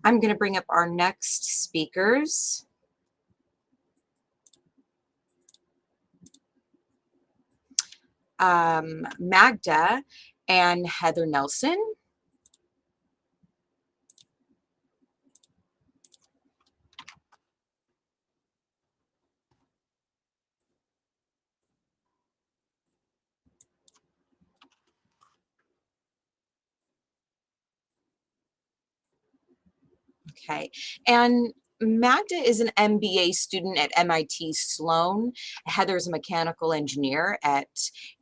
I'm going to bring up our next speakers. Magda and Heather Nelson. Okay, and Magda is an MBA student at MIT Sloan. Heather's a mechanical engineer at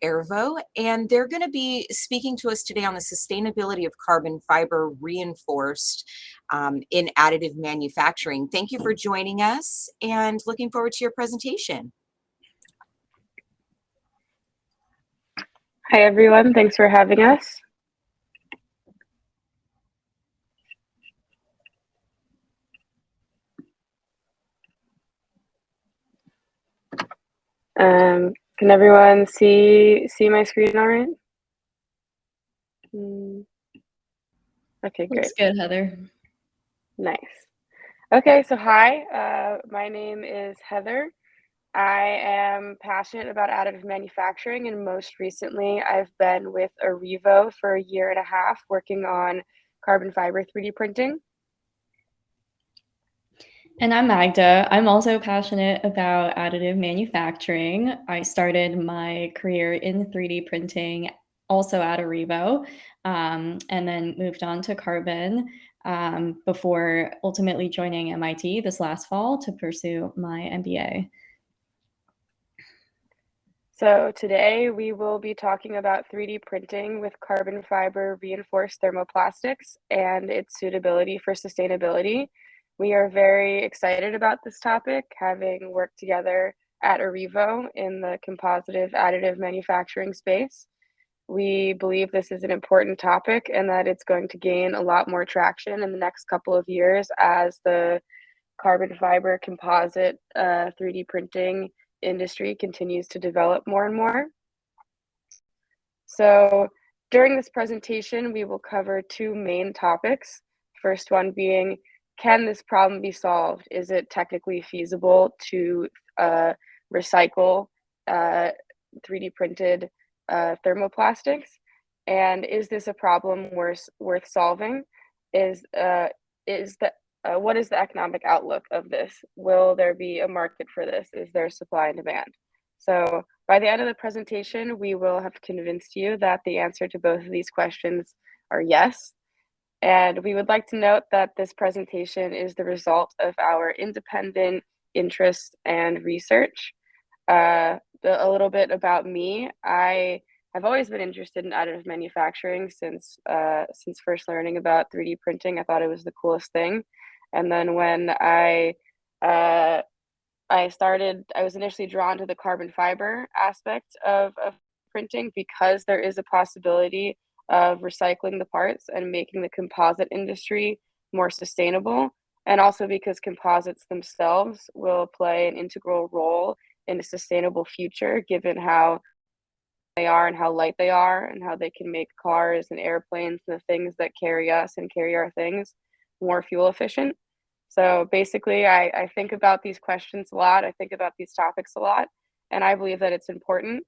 Airvo, and they're going to be speaking to us today on the sustainability of carbon fiber reinforced in additive manufacturing. Thank you for joining us and looking forward to your presentation. Hi, everyone. Thanks for having us. Can everyone see my screen all right? Okay, great. Looks good, Heather. Nice. Okay, so hi, my name is Heather. I am passionate about additive manufacturing, and most recently I've been with Arevo for 1.5 years working on carbon fiber 3D printing. And I'm Magda. I'm also passionate about additive manufacturing. I started my career in 3D printing also at Arevo, and then moved on to carbon before ultimately joining MIT this last fall to pursue my MBA. So today we will be talking about 3D printing with carbon fiber reinforced thermoplastics and its suitability for sustainability. We are very excited about this topic, having worked together at Arevo in the compositive additive manufacturing space. We believe this is an important topic and that it's going to gain a lot more traction in the next couple of years as the carbon fiber composite 3D printing industry continues to develop more and more. So during this presentation, we will cover 2 main topics. First one being, can this problem be solved? Is it technically feasible to recycle 3D printed thermoplastics? And is this a problem worth solving? What is the economic outlook of this? Will there be a market for this? Is there supply and demand? So by the end of the presentation, we will have convinced you that the answer to both of these questions are yes. And we would like to note that this presentation is the result of our independent interest and research. A little bit about me. I have always been interested in additive manufacturing since first learning about 3D printing. I thought it was the coolest thing. And then when I was initially drawn to the carbon fiber aspect of printing because there is a possibility of recycling the parts and making the composite industry more sustainable. And also because composites themselves will play an integral role in a sustainable future, given how they are and how light they are and how they can make cars and airplanes and the things that carry us and carry our things more fuel efficient. So basically, I think about these questions a lot. I think about these topics a lot, and I believe that it's important.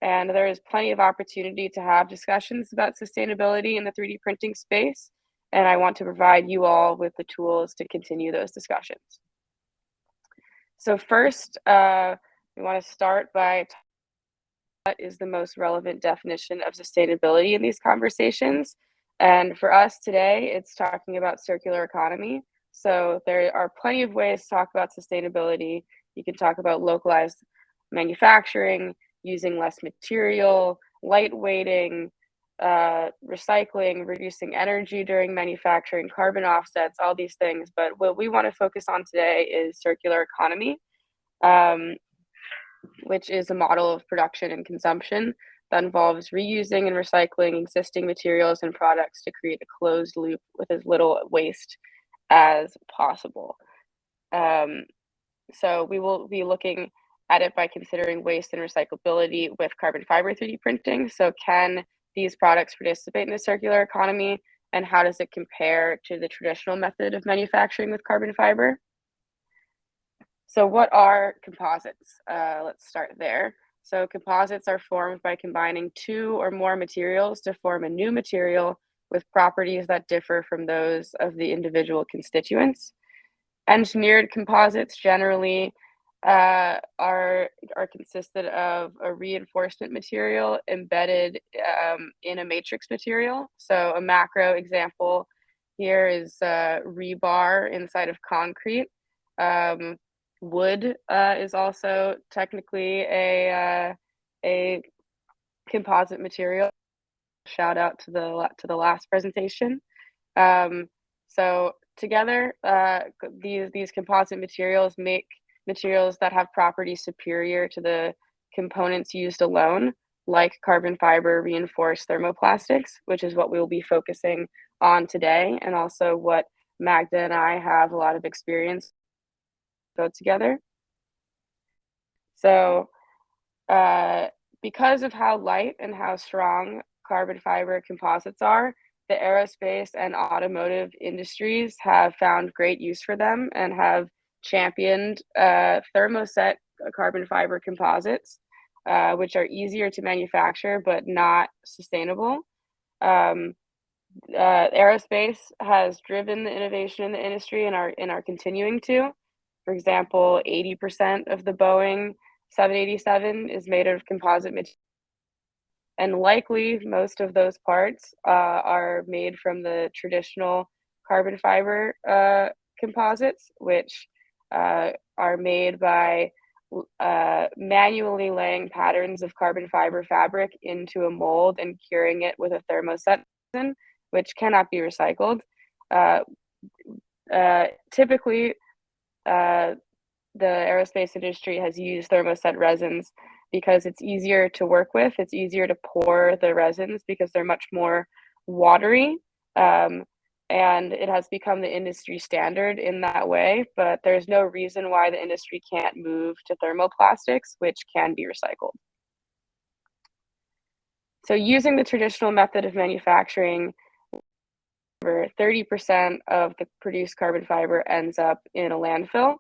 And there is plenty of opportunity to have discussions about sustainability in the 3D printing space. And I want to provide you all with the tools to continue those discussions. So first, we want to start by what is the most relevant definition of sustainability in these conversations. And for us today, it's talking about circular economy. So there are plenty of ways to talk about sustainability. You can talk about localized manufacturing, using less material, lightweighting, recycling, reducing energy during manufacturing, carbon offsets, all these things. But what we want to focus on today is circular economy, which is a model of production and consumption that involves reusing and recycling existing materials and products to create a closed loop with as little waste as possible. So we will be looking at it by considering waste and recyclability with carbon fiber 3D printing. So can these products participate in the circular economy? and how does it compare to the traditional method of manufacturing with carbon fiber? So what are composites? Let's start there. So composites are formed by combining two or more materials to form a new material with properties that differ from those of the individual constituents. Engineered composites generally are consisted of a reinforcement material embedded in a matrix material. So a macro example here is rebar inside of concrete. Wood is also technically a composite material. Shout out to the last presentation. So together, these composite materials make materials that have properties superior to the components used alone, like carbon fiber reinforced thermoplastics, which is what we will be focusing on today, and also what Magda and I have a lot of experience go together. So because of how light and how strong carbon fiber composites are, the aerospace and automotive industries have found great use for them and have championed thermoset carbon fiber composites, which are easier to manufacture but not sustainable. Aerospace has driven the innovation in the industry and are continuing to. For example, 80% of the Boeing 787 is made of composite material, and likely most of those parts are made from the traditional carbon fiber composites, which are made by manually laying patterns of carbon fiber fabric into a mold and curing it with a thermoset resin, which cannot be recycled. Typically, the aerospace industry has used thermoset resins because it's easier to work with. It's easier to pour the resins because they're much more watery. And it has become the industry standard in that way, but there's no reason why the industry can't move to thermoplastics, which can be recycled. So using the traditional method of manufacturing, 30% of the produced carbon fiber ends up in a landfill.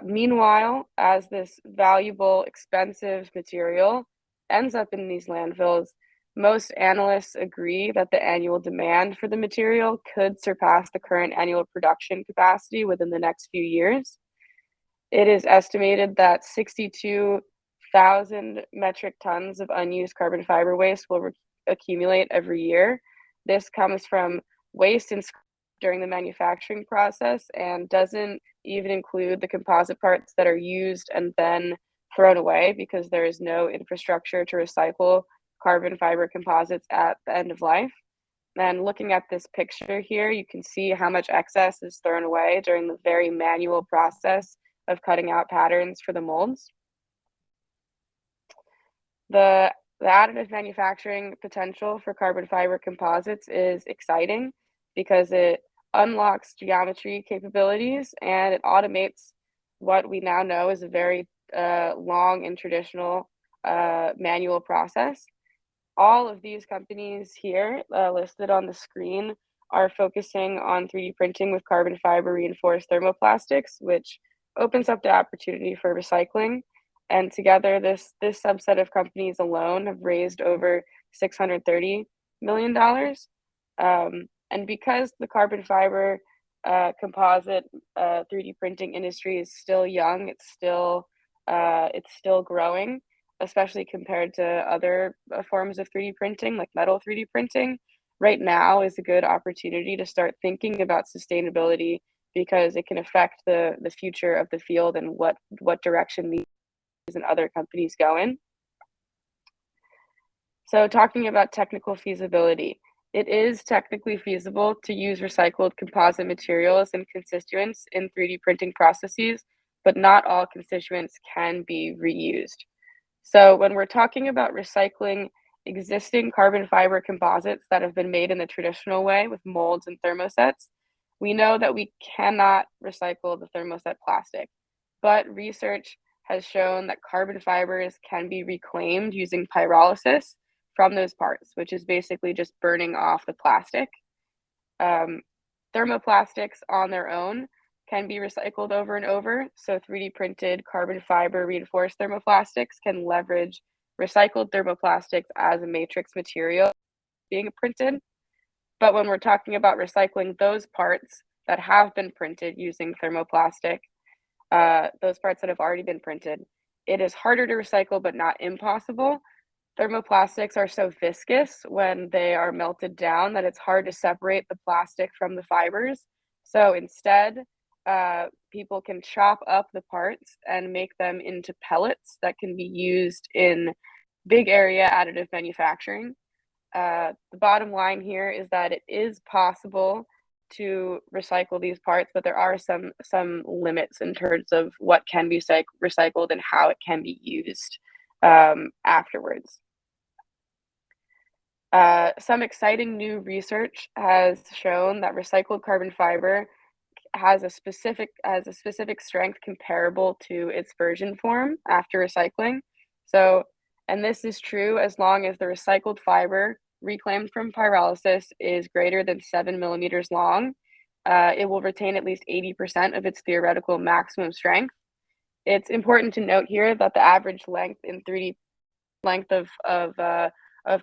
Meanwhile, as this valuable, expensive material ends up in these landfills, most analysts agree that the annual demand for the material could surpass the current annual production capacity within the next few years. It is estimated that 62,000 metric tons of unused carbon fiber waste will accumulate every year. This comes from waste and during the manufacturing process and doesn't even include the composite parts that are used and then thrown away because there is no infrastructure to recycle carbon fiber composites at the end of life. And looking at this picture here, you can see how much excess is thrown away during the very manual process of cutting out patterns for the molds. The additive manufacturing potential for carbon fiber composites is exciting because it unlocks geometry capabilities and it automates what we now know is a very long and traditional manual process. All of these companies here listed on the screen are focusing on 3D printing with carbon fiber reinforced thermoplastics, which opens up the opportunity for recycling. And together, this subset of companies alone have raised over $630 million. And because the carbon fiber composite 3D printing industry is still young, it's still growing, especially compared to other forms of 3D printing, like metal 3D printing. Right now is a good opportunity to start thinking about sustainability because it can affect the future of the field and what direction these and other companies go in. So talking about technical feasibility, it is technically feasible to use recycled composite materials and constituents in 3D printing processes, but not all constituents can be reused. So when we're talking about recycling existing carbon fiber composites that have been made in the traditional way with molds and thermosets, we know that we cannot recycle the thermoset plastic, but research has shown that carbon fibers can be reclaimed using pyrolysis from those parts, which is basically just burning off the plastic. Thermoplastics on their own can be recycled over and over. So 3D printed carbon fiber reinforced thermoplastics can leverage recycled thermoplastics as a matrix material being printed. But when we're talking about recycling those parts that have been printed using thermoplastic, those parts that have already been printed, it is harder to recycle, but not impossible. Thermoplastics are so viscous when they are melted down that it's hard to separate the plastic from the fibers. So instead, people can chop up the parts and make them into pellets that can be used in big area additive manufacturing. The bottom line here is that it is possible to recycle these parts, but there are some limits in terms of what can be recycled and how it can be used afterwards. Some exciting new research has shown that recycled carbon fiber has a specific strength comparable to its virgin form after recycling. So, and this is true as long as the recycled fiber reclaimed from pyrolysis is greater than 7 millimeters long. It will retain at least 80% of its theoretical maximum strength. It's important to note here that the average length in 3D length of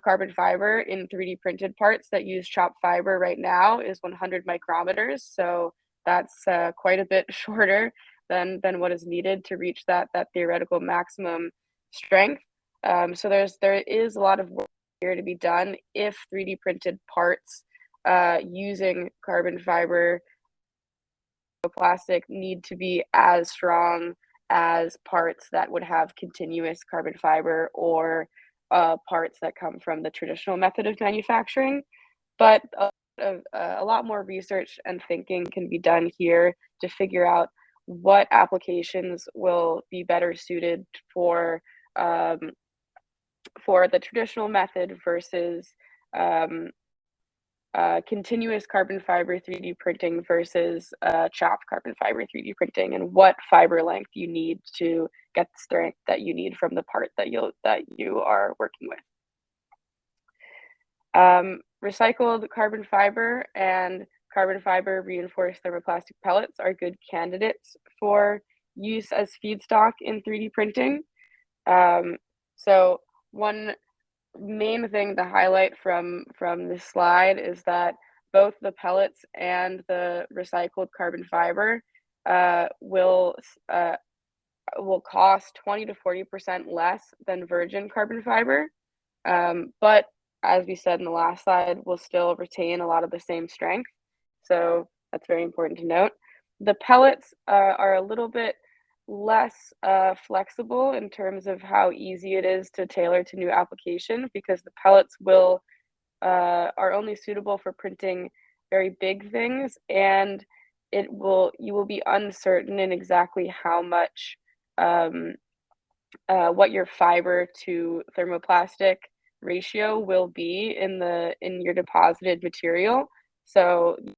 carbon fiber in 3D printed parts that use chopped fiber right now is 100 micrometers. So that's quite a bit shorter than what is needed to reach that theoretical maximum strength. So there is a lot of work here to be done if 3D printed parts using carbon fiber plastic need to be as strong as parts that would have continuous carbon fiber or parts that come from the traditional method of manufacturing. But a lot more research and thinking can be done here to figure out what applications will be better suited for the traditional method versus continuous carbon fiber 3D printing versus chopped carbon fiber 3D printing, and what fiber length you need to get the strength that you need from the part that you are working with. Recycled carbon fiber and carbon fiber reinforced thermoplastic pellets are good candidates for use as feedstock in 3D printing. So one main thing to highlight from this slide is that both the pellets and the recycled carbon fiber will cost 20 to 40% less than virgin carbon fiber, but as we said in the last slide, will still retain a lot of the same strength. So that's very important to note. The pellets are a little bit less flexible in terms of how easy it is to tailor to new application, because the pellets are only suitable for printing very big things, and you will be uncertain in exactly how much what your fiber to thermoplastic ratio will be in your deposited material. So you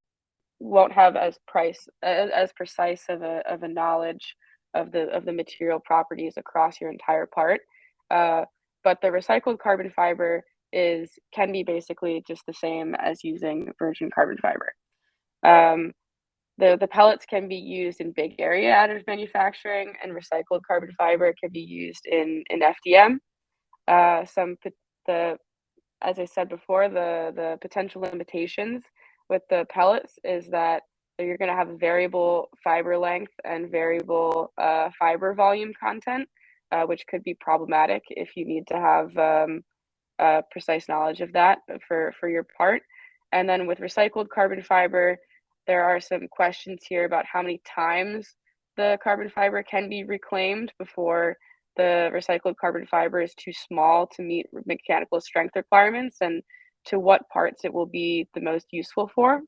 won't have as precise of a knowledge of the material properties across your entire part. But the recycled carbon fiber can be basically just the same as using virgin carbon fiber. The pellets can be used in big area additive manufacturing, and recycled carbon fiber can be used in FDM. As I said before, the potential limitations with the pellets is that you're going to have variable fiber length and variable fiber volume content, which could be problematic if you need to have precise knowledge of that for your part. And then with recycled carbon fiber, there are some questions here about how many times the carbon fiber can be reclaimed before the recycled carbon fiber is too small to meet mechanical strength requirements, and to what parts it will be the most useful for.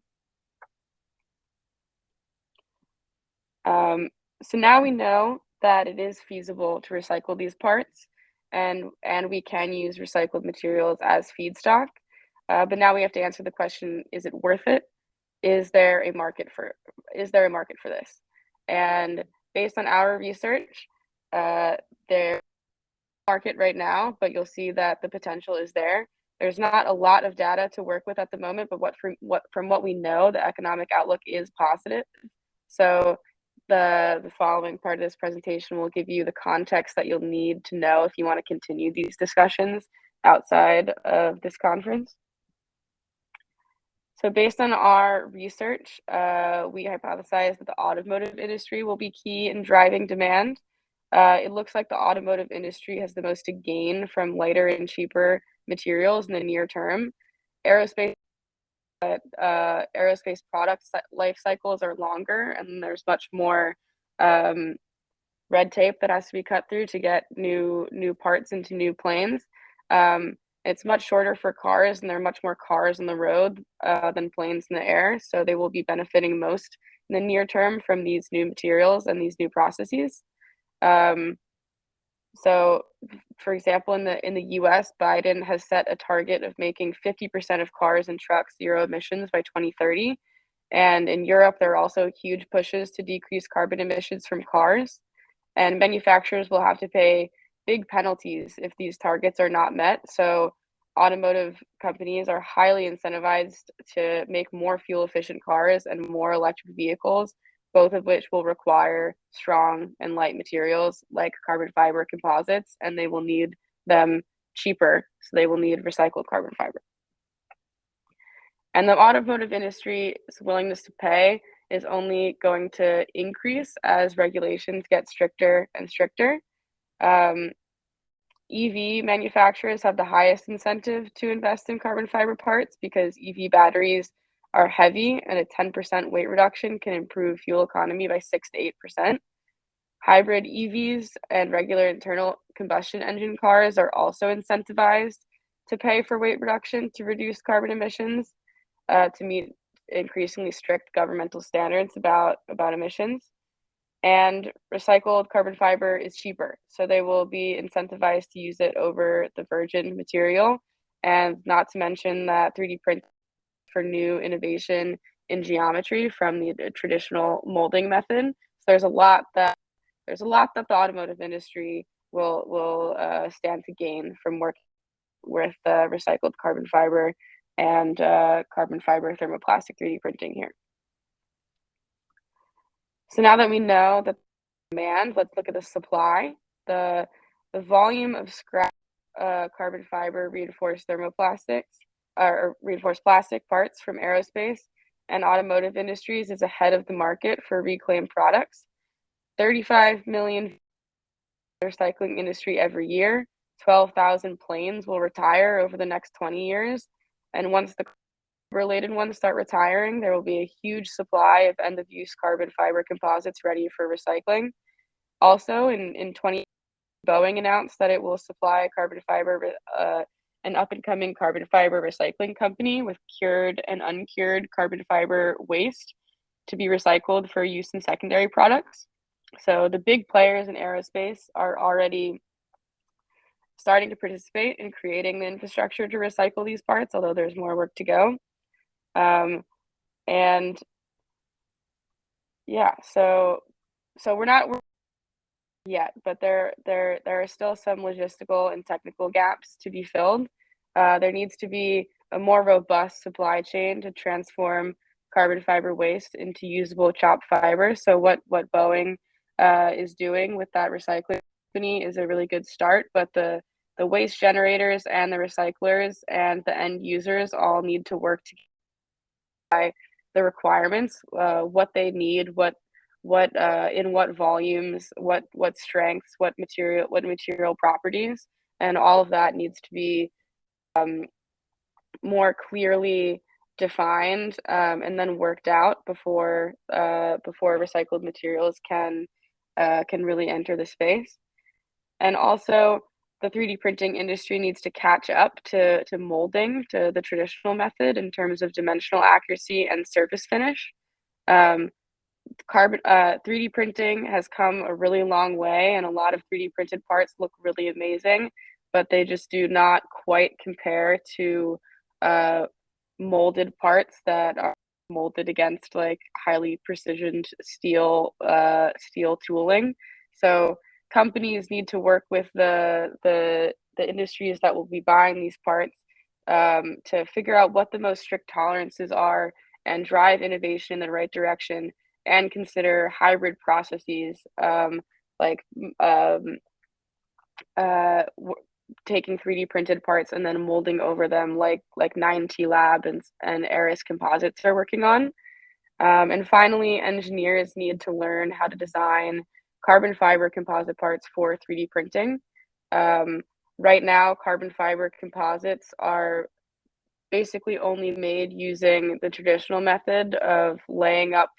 So now we know that it is feasible to recycle these parts, and we can use recycled materials as feedstock. But now we have to answer the question: is it worth it? Is there a market for this? And based on our research, there's a market right now, but you'll see that the potential is there. There's not a lot of data to work with at the moment, but from what we know, the economic outlook is positive. So the following part of this presentation will give you the context that you'll need to know if you want to continue these discussions outside of this conference. So based on our research, we hypothesize that the automotive industry will be key in driving demand. It looks like the automotive industry has the most to gain from lighter and cheaper materials in the near term. Aerospace products life cycles are longer, and there's much more red tape that has to be cut through to get new parts into new planes. It's much shorter for cars, and there are much more cars on the road than planes in the air. So they will be benefiting most in the near term from these new materials and these new processes. So, for example, in the U.S., Biden has set a target of making 50% of cars and trucks zero emissions by 2030. And in Europe, there are also huge pushes to decrease carbon emissions from cars. And manufacturers will have to pay big penalties if these targets are not met. So automotive companies are highly incentivized to make more fuel efficient cars and more electric vehicles, both of which will require strong and light materials like carbon fiber composites, and they will need them cheaper. So they will need recycled carbon fiber. And the automotive industry's willingness to pay is only going to increase as regulations get stricter and stricter. EV manufacturers have the highest incentive to invest in carbon fiber parts because EV batteries are heavy, and a 10% weight reduction can improve fuel economy by 6 to 8%. Hybrid EVs and regular internal combustion engine cars are also incentivized to pay for weight reduction to reduce carbon emissions, to meet increasingly strict governmental standards about emissions. And recycled carbon fiber is cheaper, so they will be incentivized to use it over the virgin material. And not to mention that 3D print for new innovation in geometry from the traditional molding method. So there's a lot that the automotive industry will stand to gain from working with recycled carbon fiber and carbon fiber thermoplastic 3D printing here. So now that we know the demand, let's look at the supply. The volume of scrap carbon fiber reinforced thermoplastics or reinforced plastic parts from aerospace and automotive industries is ahead of the market for reclaimed products. 35 million recycling industry every year. 12,000 planes will retire over the next 20 years. And once the related ones start retiring, there will be a huge supply of end-of-use carbon fiber composites ready for recycling. Also, in 20, Boeing announced that it will supply carbon fiber, an up-and-coming carbon fiber recycling company with cured and uncured carbon fiber waste to be recycled for use in secondary products. So the big players in aerospace are already starting to participate in creating the infrastructure to recycle these parts, although there's more work to go. And yeah, so we're not yet, but there are still some logistical and technical gaps to be filled. There needs to be a more robust supply chain to transform carbon fiber waste into usable chopped fiber. So what Boeing is doing with that recycling company is a really good start, but the waste generators and the recyclers and the end users all need to work together by the requirements, what they need, what in what volumes, what strengths, what material properties, and all of that needs to be more clearly defined and then worked out before recycled materials can really enter the space. And also, the 3D printing industry needs to catch up to molding, to the traditional method in terms of dimensional accuracy and surface finish. 3D printing has come a really long way, and a lot of 3D printed parts look really amazing, but they just do not quite compare to molded parts that are molded against like highly precisioned steel tooling. So companies need to work with the industries that will be buying these parts to figure out what the most strict tolerances are and drive innovation in the right direction, and consider hybrid processes, like taking 3D printed parts and then molding over them, like 9T Lab and Aris Composites are working on. And finally, engineers need to learn how to design carbon fiber composite parts for 3D printing. Right now, carbon fiber composites are basically only made using the traditional method of laying up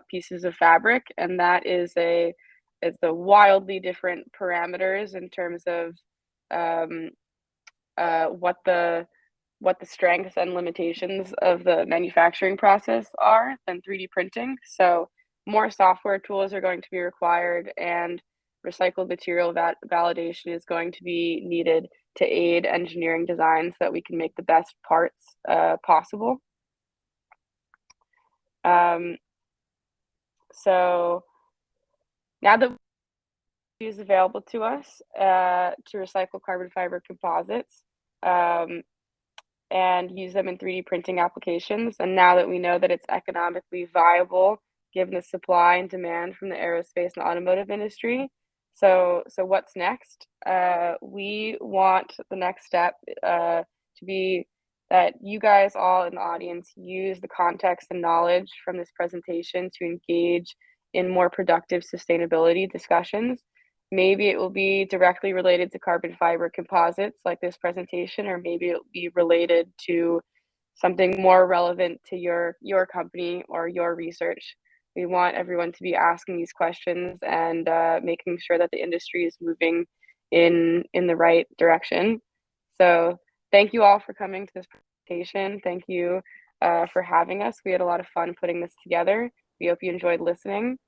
pieces of fabric, and that is it's the wildly different parameters in terms of what the strengths and limitations of the manufacturing process are than 3D printing. So more software tools are going to be required, and recycled material validation is going to be needed to aid engineering design so that we can make the best parts possible. So now that is available to us to recycle carbon fiber composites and use them in 3D printing applications, and now that we know that it's economically viable given the supply and demand from the aerospace and automotive industry, so what's next? We want the next step to be that you guys all in the audience use the context and knowledge from this presentation to engage in more productive sustainability discussions. Maybe it will be directly related to carbon fiber composites like this presentation, or maybe it will be related to something more relevant to your company or your research. We want everyone to be asking these questions and making sure that the industry is moving in the right direction. So thank you all for coming to this presentation. Thank you for having us. We had a lot of fun putting this together. We hope you enjoyed listening.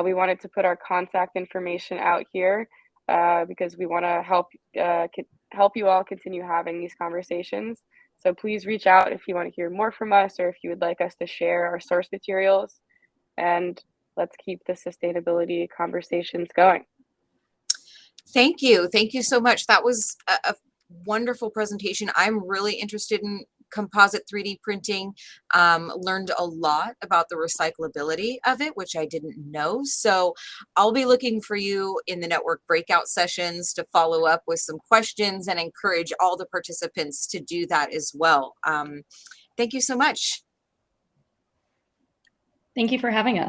We wanted to put our contact information out here because we want to help you all continue having these conversations. So please reach out if you want to hear more from us, or if you would like us to share our source materials, and let's keep the sustainability conversations going. Thank you. Thank you so much. That was a wonderful presentation. I'm really interested in composite 3D printing. Learned a lot about the recyclability of it, which I didn't know. So I'll be looking for you in the network breakout sessions to follow up with some questions, and encourage all the participants to do that as well. Thank you so much. Thank you for having us.